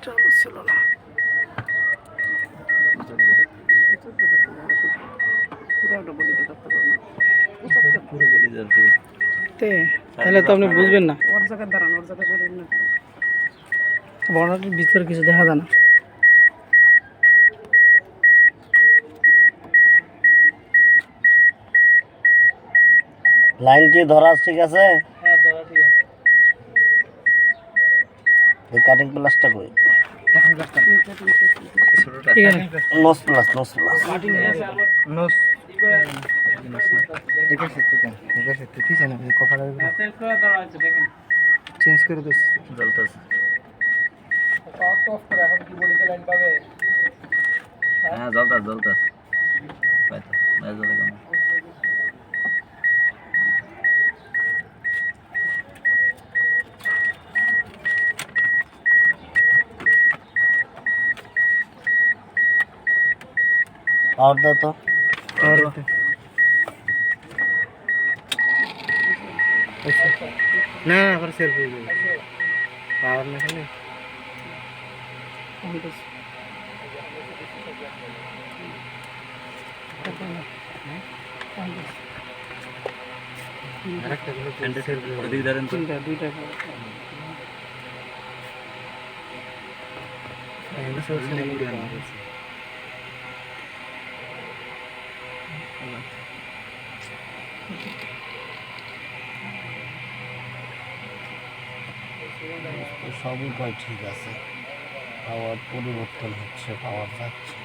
চালু ছিল না। তাহলে তো আপনি বুঝবেন না, বর্ণাটির ভিতরে কিছু দেখা যায় না। লাইন কি ধরা ঠিক আছে? হ্যাঁ, ধরা ঠিক আছে। এই কাটিং প্লাসটা কই? নোস প্লাস চেঞ্জ করে দিচ্ছি। জ্বলতেছে। হ্যাঁ জ্বলতেছে পাওয়ার দাও তো। না আবার সেলফি পাওয়ার না খালি দুইটা সবই কয় ঠিক আছে, পাওয়ার পরিবর্তন হচ্ছে, পাওয়ার যাচ্ছে।